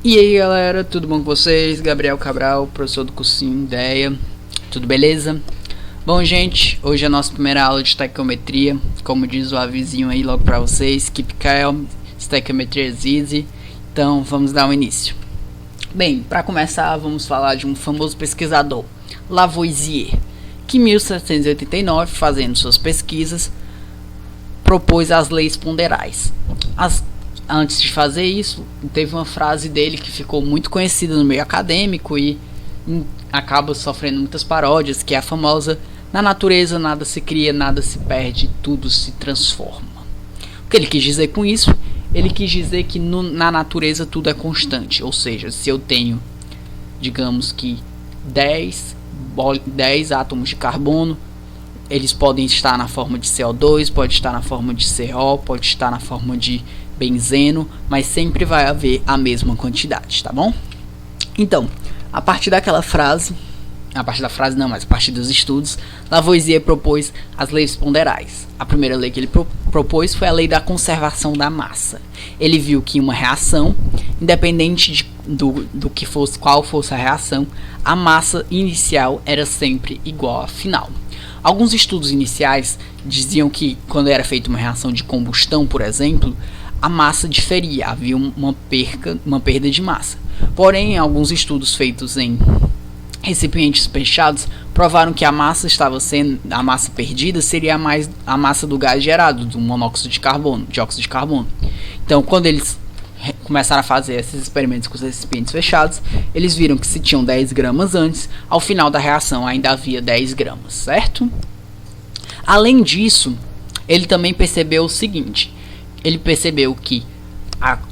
E aí galera, tudo bom com vocês? Gabriel Cabral, professor do cursinho Ideia, tudo beleza? Bom gente, hoje é a nossa primeira aula de estequiometria, como diz o avisinho aí logo pra vocês, Keep Calm, estequiometria is easy, então vamos dar um início. Bem, para começar vamos falar de um famoso pesquisador, Lavoisier, que em 1789, fazendo suas pesquisas, propôs as leis ponderais. Antes de fazer isso, teve uma frase dele que ficou muito conhecida no meio acadêmico e acaba sofrendo muitas paródias, que é a famosa: na natureza nada se cria, nada se perde, tudo se transforma. O que ele quis dizer com isso? Ele quis dizer que na natureza tudo é constante, ou seja, se eu tenho, digamos que 10 átomos de carbono, eles podem estar na forma de CO2, pode estar na forma de CO, pode estar na forma de benzeno, mas sempre vai haver a mesma quantidade, tá bom? Então, a partir dos estudos, Lavoisier propôs as leis ponderais. A primeira lei que ele propôs foi a lei da conservação da massa. Ele viu que uma reação, independente do que fosse, qual fosse a reação, a massa inicial era sempre igual à final. Alguns estudos iniciais diziam que quando era feita uma reação de combustão, por exemplo, a massa diferia, havia uma perda de massa. Porém, alguns estudos feitos em recipientes fechados provaram que a massa perdida seria mais a massa do gás gerado, do monóxido de carbono, dióxido de carbono. Então, quando eles começaram a fazer esses experimentos com os recipientes fechados, eles viram que se tinham 10 gramas antes, ao final da reação ainda havia 10 gramas, certo? Além disso, ele também percebeu o seguinte: ele percebeu que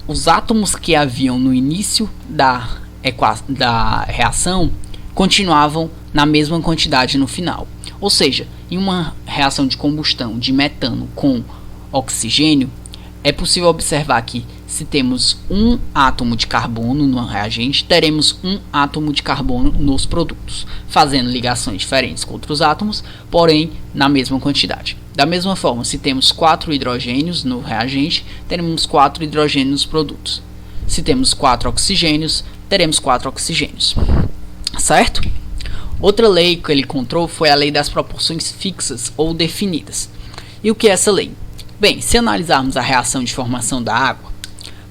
os átomos que haviam no início da reação continuavam na mesma quantidade no final. Ou seja, em uma reação de combustão de metano com oxigênio, é possível observar que se temos um átomo de carbono no reagente, teremos um átomo de carbono nos produtos, fazendo ligações diferentes com outros átomos, porém na mesma quantidade. Da mesma forma, se temos 4 hidrogênios no reagente, teremos 4 hidrogênios nos produtos. Se temos 4 oxigênios, teremos 4 oxigênios. Certo? Outra lei que ele encontrou foi a lei das proporções fixas ou definidas. E o que é essa lei? Bem, se analisarmos a reação de formação da água,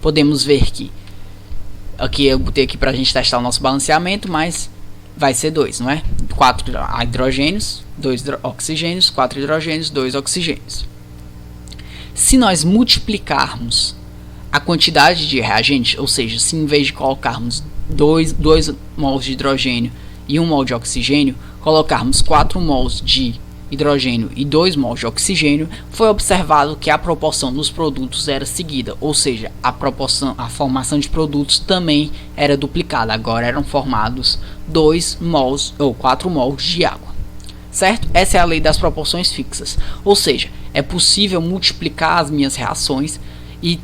podemos ver que aqui eu botei aqui para a gente testar o nosso balanceamento, mas vai ser 2, não é? 4 hidrogênios, 2 oxigênios, 4 hidrogênios, 2 oxigênios. Se nós multiplicarmos a quantidade de reagente, ou seja, se em vez de colocarmos 2 mols de hidrogênio e 1 mol de oxigênio, colocarmos 4 mols de hidrogênio e 2 mols de oxigênio, foi observado que a proporção dos produtos era seguida, ou seja, a formação de produtos também era duplicada. Agora eram formados 2 mols ou 4 mols de água. Certo? Essa é a lei das proporções fixas, ou seja, é possível multiplicar as minhas reações e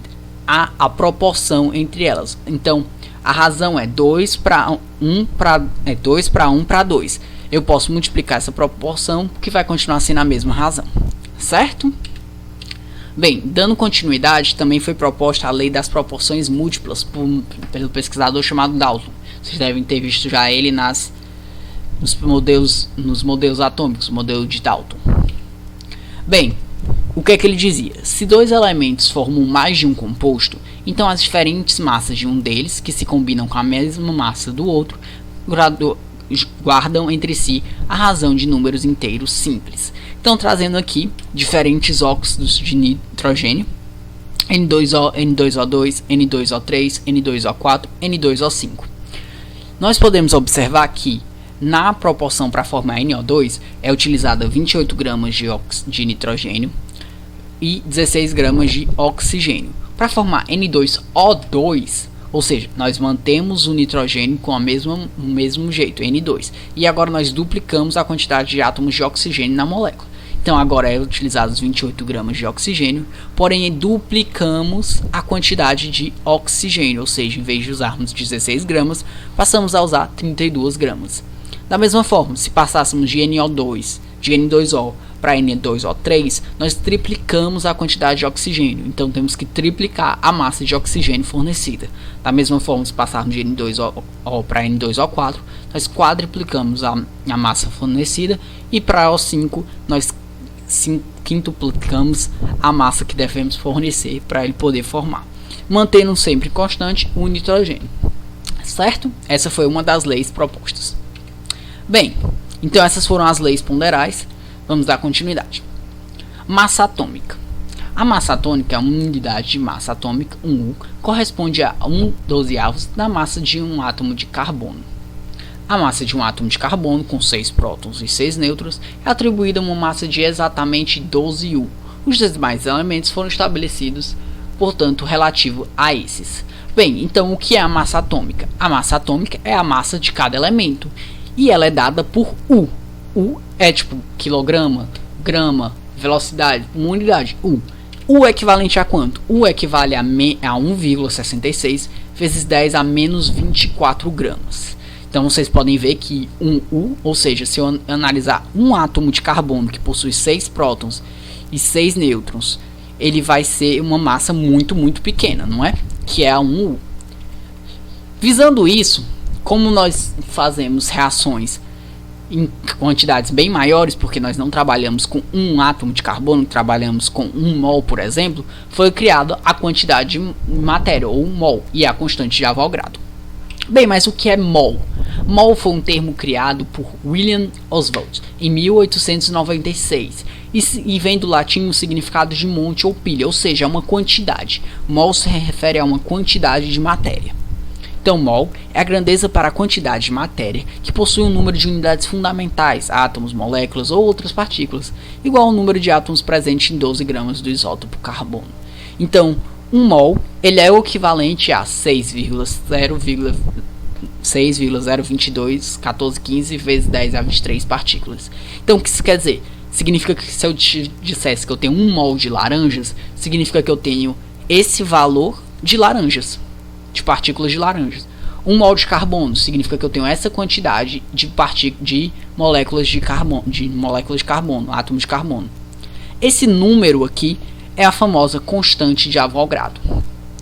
a proporção entre elas. Então, a razão é 2 para 1 para 2. Eu posso multiplicar essa proporção, que vai continuar sendo a mesma razão, certo? Bem, dando continuidade, também foi proposta a lei das proporções múltiplas pelo pesquisador chamado Dalton. Vocês devem ter visto já ele nos modelos atômicos, modelo de Dalton. Bem, o que é que ele dizia? Se 2 elementos formam mais de um composto, então as diferentes massas de um deles, que se combinam com a mesma massa do outro, guardam entre si a razão de números inteiros simples. Então, trazendo aqui diferentes óxidos de nitrogênio: N2O, N2O2, N2O3, N2O4, N2O5. Nós podemos observar que na proporção para formar NO2 é utilizada 28 gramas de nitrogênio e 16 gramas de oxigênio. Para formar N2O2, ou seja, nós mantemos o nitrogênio com o mesmo jeito, N2. E agora nós duplicamos a quantidade de átomos de oxigênio na molécula. Então agora é utilizado 28 gramas de oxigênio, porém duplicamos a quantidade de oxigênio. Ou seja, em vez de usarmos 16 gramas, passamos a usar 32 gramas. Da mesma forma, se passássemos de NO2, de N2O para N2O3, nós triplicamos a quantidade de oxigênio. Então temos que triplicar a massa de oxigênio fornecida. Da mesma forma, se passarmos de N2O para N2O4, nós quadruplicamos a massa fornecida, e para O5 nós quintuplicamos a massa que devemos fornecer para ele poder formar, mantendo sempre constante o nitrogênio. Certo? Essa foi uma das leis propostas. Bem, então essas foram as leis ponderais. Vamos dar continuidade. Massa atômica. A massa atômica é uma unidade de massa atômica, 1U, corresponde a 1/12 da massa de um átomo de carbono. A massa de um átomo de carbono com 6 prótons e 6 nêutrons é atribuída a uma massa de exatamente 12U. Os demais elementos foram estabelecidos, portanto, relativo a esses. Bem, então o que é a massa atômica? A massa atômica é a massa de cada elemento e ela é dada por U. U é tipo quilograma, grama, velocidade, uma unidade. U é equivalente a quanto? U equivale a 1,66 vezes 10 a menos 24 gramas. Então vocês podem ver que um U, ou seja, se eu analisar um átomo de carbono que possui 6 prótons e 6 nêutrons, ele vai ser uma massa muito, muito pequena, não é? Que é a 1U. Visando isso, como nós fazemos reações em quantidades bem maiores, porque nós não trabalhamos com um átomo de carbono, trabalhamos com 1 mol, por exemplo, foi criada a quantidade de matéria, ou mol, e a constante de Avogadro. Bem, mas o que é mol? Mol foi um termo criado por William Oswald em 1896 e vem do latim o significado de monte ou pilha, ou seja, é uma quantidade. Mol se refere a uma quantidade de matéria. Então, mol é a grandeza para a quantidade de matéria que possui um número de unidades fundamentais, átomos, moléculas ou outras partículas, igual ao número de átomos presentes em 12 gramas do isótopo carbono. Então, um mol ele é o equivalente a 6,0221415 vezes 10 a 23 partículas. Então, o que isso quer dizer? Significa que se eu te dissesse que eu tenho 1 mol de laranjas, significa que eu tenho esse valor de laranjas, de partículas de laranjas. 1 mol de carbono significa que eu tenho essa quantidade de moléculas de carbono, átomos de carbono. Esse número aqui é a famosa constante de Avogadro.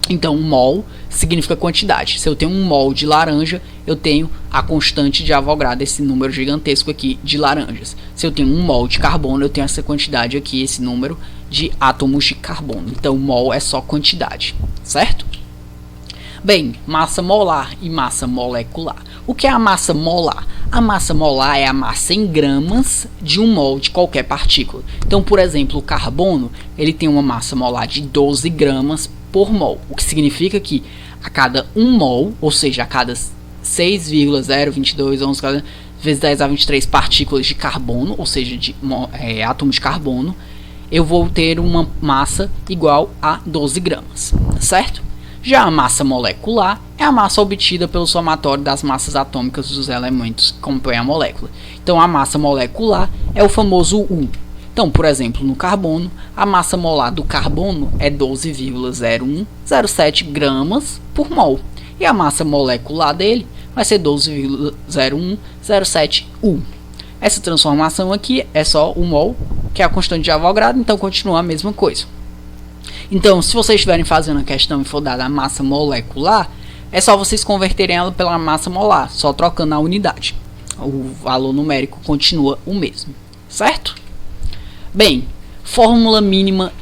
Então, mol significa quantidade. Se eu tenho 1 mol de laranja, eu tenho a constante de Avogadro, esse número gigantesco aqui de laranjas. Se eu tenho 1 mol de carbono, eu tenho essa quantidade aqui, esse número de átomos de carbono. Então, mol é só quantidade, certo? Bem, massa molar e massa molecular. O que é a massa molar? A massa molar é a massa em gramas de 1 mol de qualquer partícula. Então, por exemplo, o carbono ele tem uma massa molar de 12 gramas por mol, o que significa que a cada 1 mol, ou seja, a cada 6,02211 vezes 10 a 23 partículas de carbono, ou seja, de átomos de carbono, eu vou ter uma massa igual a 12 gramas, certo? Já a massa molecular é a massa obtida pelo somatório das massas atômicas dos elementos que compõem a molécula. Então, a massa molecular é o famoso U. Então, por exemplo, no carbono, a massa molar do carbono é 12,0107 gramas por mol. E a massa molecular dele vai ser 12,0107 U. Essa transformação aqui é só o mol, que é a constante de Avogadro, então continua a mesma coisa. Então, se vocês estiverem fazendo a questão e for dada a massa molecular, é só vocês converterem ela pela massa molar, só trocando a unidade. O valor numérico continua o mesmo, certo? Bem, fórmula mínima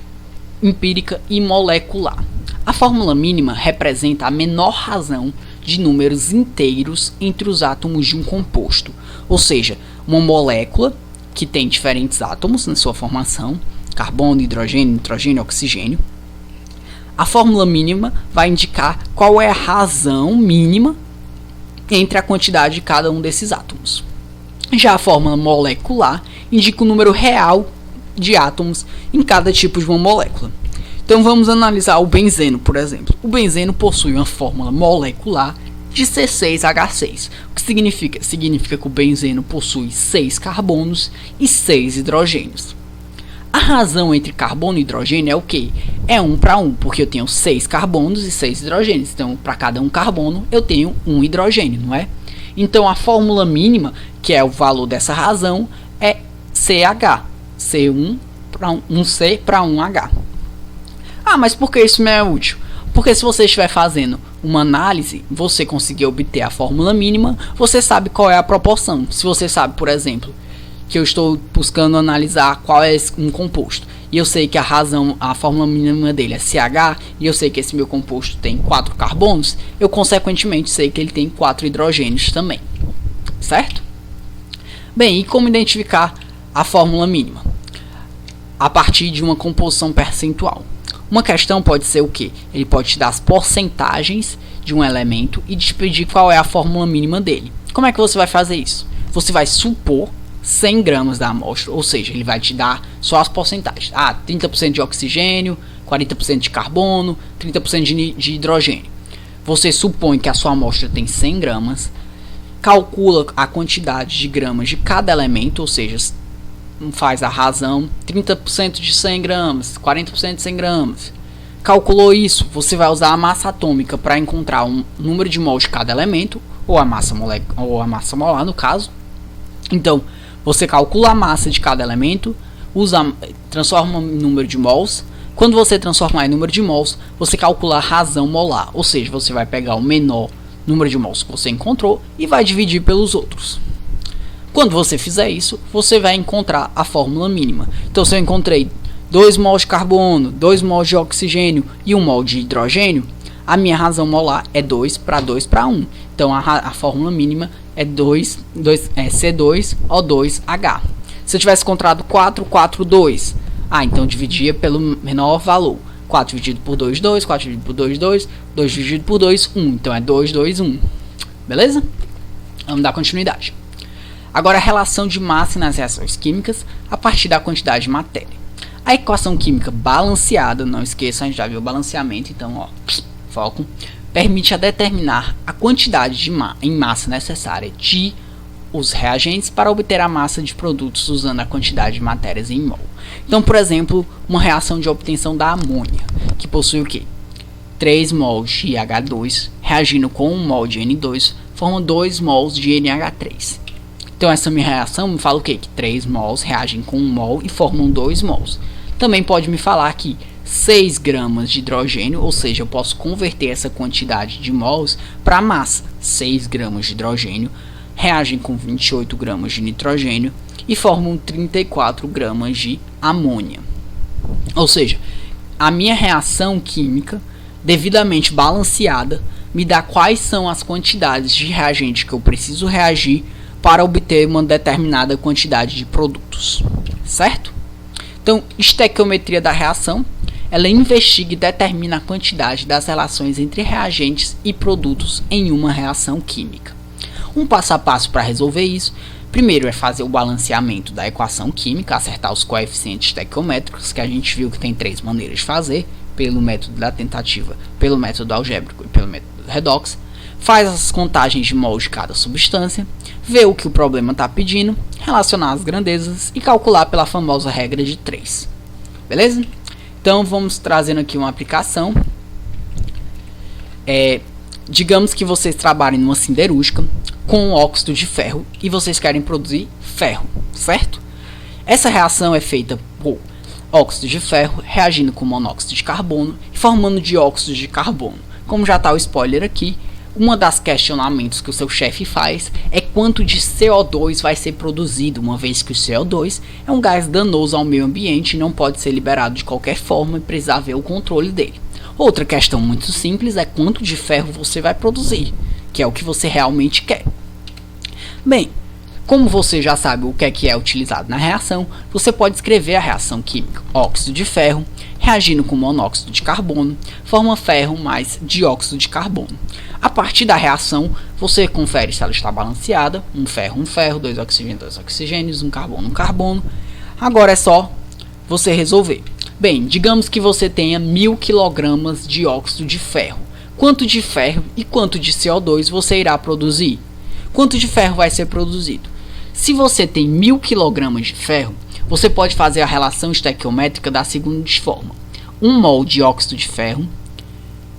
empírica e molecular. A fórmula mínima representa a menor razão de números inteiros entre os átomos de um composto, ou seja, uma molécula que tem diferentes átomos na sua formação, carbono, hidrogênio, nitrogênio, oxigênio. A fórmula mínima vai indicar qual é a razão mínima entre a quantidade de cada um desses átomos. Já a fórmula molecular indica o número real de átomos em cada tipo de uma molécula. Então vamos analisar o benzeno, por exemplo. O benzeno possui uma fórmula molecular de C6H6. O que significa? Significa que o benzeno possui 6 carbonos e 6 hidrogênios. A razão entre carbono e hidrogênio é o que? É 1 para 1, porque eu tenho 6 carbonos e 6 hidrogênios. Então, para cada um carbono, eu tenho um hidrogênio, não é? Então, a fórmula mínima, que é o valor dessa razão, é CH. C1 para um C para 1H. Ah, mas por que isso me é útil? Porque se você estiver fazendo uma análise, você conseguir obter a fórmula mínima, você sabe qual é a proporção. Se você sabe, por exemplo, que eu estou buscando analisar qual é um composto, e eu sei que a fórmula mínima dele é CH, e eu sei que esse meu composto tem 4 carbonos, eu consequentemente sei que ele tem 4 hidrogênios também, certo? Bem, e como identificar a fórmula mínima? A partir de uma composição percentual. Uma questão pode ser o quê? Ele pode te dar as porcentagens de um elemento e te pedir qual é a fórmula mínima dele. Como é que você vai fazer isso? Você vai supor 100 gramas da amostra, ou seja, ele vai te dar só as porcentagens. 30% de oxigênio, 40% de carbono, 30% de hidrogênio. Você supõe que a sua amostra tem 100 gramas, calcula a quantidade de gramas de cada elemento, ou seja, faz a razão, 30% de 100 gramas, 40% de 100 gramas. Calculou isso, você vai usar a massa atômica para encontrar um número de mols de cada elemento, ou a massa molar no caso. Então, você calcula a massa de cada elemento, transforma em número de mols. Quando você transformar em número de mols, você calcula a razão molar, ou seja, você vai pegar o menor número de mols que você encontrou e vai dividir pelos outros. Quando você fizer isso, você vai encontrar a fórmula mínima. Então, se eu encontrei 2 mols de carbono, 2 mols de oxigênio e 1 mol de hidrogênio, a minha razão molar é 2 para 1. Então, a fórmula mínima é C2O2H. Se eu tivesse encontrado 4, 4, 2. Então dividia pelo menor valor. 4 dividido por 2, 2. 4 dividido por 2, 2. 2 dividido por 2, 1. Então é 2, 2, 1. Beleza? Vamos dar continuidade. Agora a relação de massa nas reações químicas a partir da quantidade de matéria. A equação química balanceada, não esqueça, a gente já viu o balanceamento, então foco, permite a determinar a quantidade em massa necessária de os reagentes para obter a massa de produtos usando a quantidade de matérias em mol. Então, por exemplo, uma reação de obtenção da amônia, que possui o quê? 3 mols de H2 reagindo com 1 mol de N2 formam 2 mols de NH3. Então essa minha reação me fala o quê? Que 3 mols reagem com 1 mol e formam 2 mols. Também pode me falar que 6 gramas de hidrogênio, ou seja, eu posso converter essa quantidade de mols para massa. 6 gramas de hidrogênio reagem com 28 gramas de nitrogênio e formam 34 gramas de amônia. Ou seja, a minha reação química, devidamente balanceada, me dá quais são as quantidades de reagente que eu preciso reagir para obter uma determinada quantidade de produtos, certo? Então, estequiometria da reação, ela investiga e determina a quantidade das relações entre reagentes e produtos em uma reação química. Um passo a passo para resolver isso, primeiro é fazer o balanceamento da equação química, acertar os coeficientes estequiométricos, que a gente viu que tem 3 maneiras de fazer, pelo método da tentativa, pelo método algébrico e pelo método redox. Faz as contagens de mols de cada substância, vê o que o problema está pedindo, relacionar as grandezas e calcular pela famosa regra de 3. Beleza? Então vamos trazendo aqui uma aplicação. Digamos que vocês trabalhem numa siderúrgica com óxido de ferro e vocês querem produzir ferro, certo? Essa reação é feita por óxido de ferro reagindo com monóxido de carbono e formando dióxido de carbono. Como já está o spoiler aqui, uma das questionamentos que o seu chefe faz é quanto de CO2 vai ser produzido, uma vez que o CO2 é um gás danoso ao meio ambiente e não pode ser liberado de qualquer forma e precisa haver o controle dele. Outra questão muito simples é quanto de ferro você vai produzir, que é o que você realmente quer. Bem, como você já sabe o que é utilizado na reação, você pode escrever a reação química. Óxido de ferro reagindo com monóxido de carbono forma ferro mais dióxido de carbono. A partir da reação, você confere se ela está balanceada, um ferro, 2 oxigênios, um carbono. Agora é só você resolver. Bem, digamos que você tenha 1000 kg de óxido de ferro. Quanto de ferro e quanto de CO2 você irá produzir? Quanto de ferro vai ser produzido? Se você tem 1000 kg de ferro, você pode fazer a relação estequiométrica da seguinte forma: 1 mol de óxido de ferro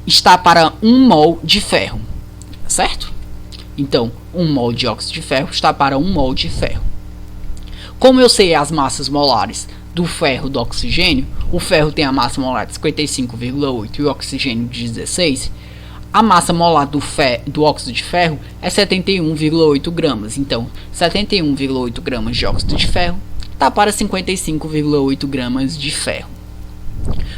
está para 1 mol de ferro, certo? Então, 1 mol de óxido de ferro está para 1 mol de ferro. Como eu sei as massas molares do ferro do oxigênio, o ferro tem a massa molar de 55,8 e o oxigênio de 16, a massa molar do óxido de ferro é 71,8 gramas. Então, 71,8 gramas de óxido de ferro está para 55,8 gramas de ferro.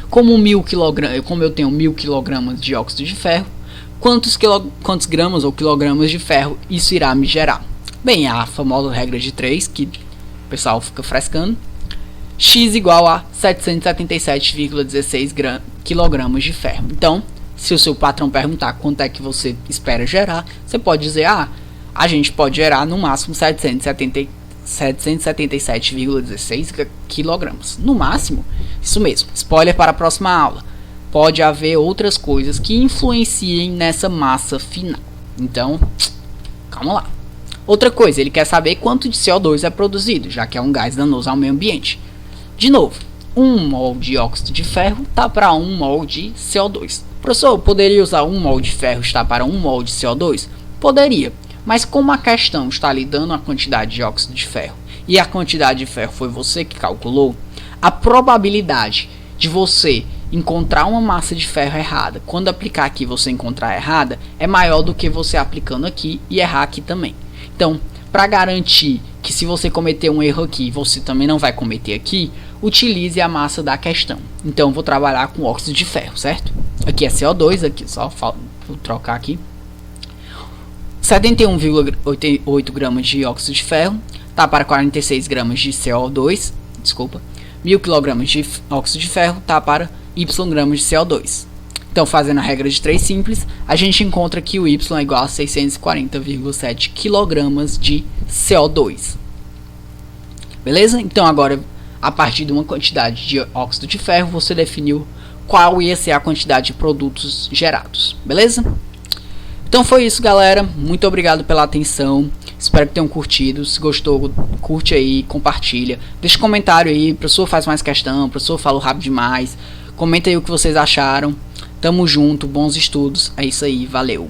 Como eu tenho 1000 kg de óxido de ferro, quantos gramas ou quilogramas de ferro isso irá me gerar? Bem, a famosa regra de 3, que o pessoal fica frescando. X igual a 777,16 kg de ferro. Então, se o seu patrão perguntar quanto é que você espera gerar, você pode dizer, a gente pode gerar no máximo 777,16 kg. No máximo, isso mesmo. Spoiler para a próxima aula. Pode haver outras coisas que influenciem nessa massa final. Então, calma lá. Outra coisa, ele quer saber quanto de CO2 é produzido, já que é um gás danoso ao meio ambiente. De novo, 1 mol de óxido de ferro está para 1 mol de CO2. Professor, eu poderia usar 1 mol de ferro está para 1 mol de CO2? Poderia, mas como a questão está lhe dando a quantidade de óxido de ferro e a quantidade de ferro foi você que calculou, a probabilidade de você encontrar uma massa de ferro errada, quando aplicar aqui você encontrar errada, é maior do que você aplicando aqui e errar aqui também. Então, para garantir que se você cometer um erro aqui, você também não vai cometer aqui, utilize a massa da questão. Então, vou trabalhar com óxido de ferro, certo? Aqui é CO2, aqui só vou trocar aqui. 71,8 gramas de óxido de ferro, tá para 46 gramas de CO2, desculpa. 1000 kg de óxido de ferro, tá para Y gramas de CO2. Então, fazendo a regra de 3 simples, a gente encontra que o Y é igual a 640,7 kg de CO2. Beleza? Então, agora, a partir de uma quantidade de óxido de ferro, você definiu qual ia ser a quantidade de produtos gerados. Beleza? Então, foi isso, galera. Muito obrigado pela atenção. Espero que tenham curtido. Se gostou, curte aí, compartilha. Deixa um comentário aí. O professor faz mais questão. O professor falou rápido demais. Comenta aí o que vocês acharam. Tamo junto, bons estudos. É isso aí, valeu.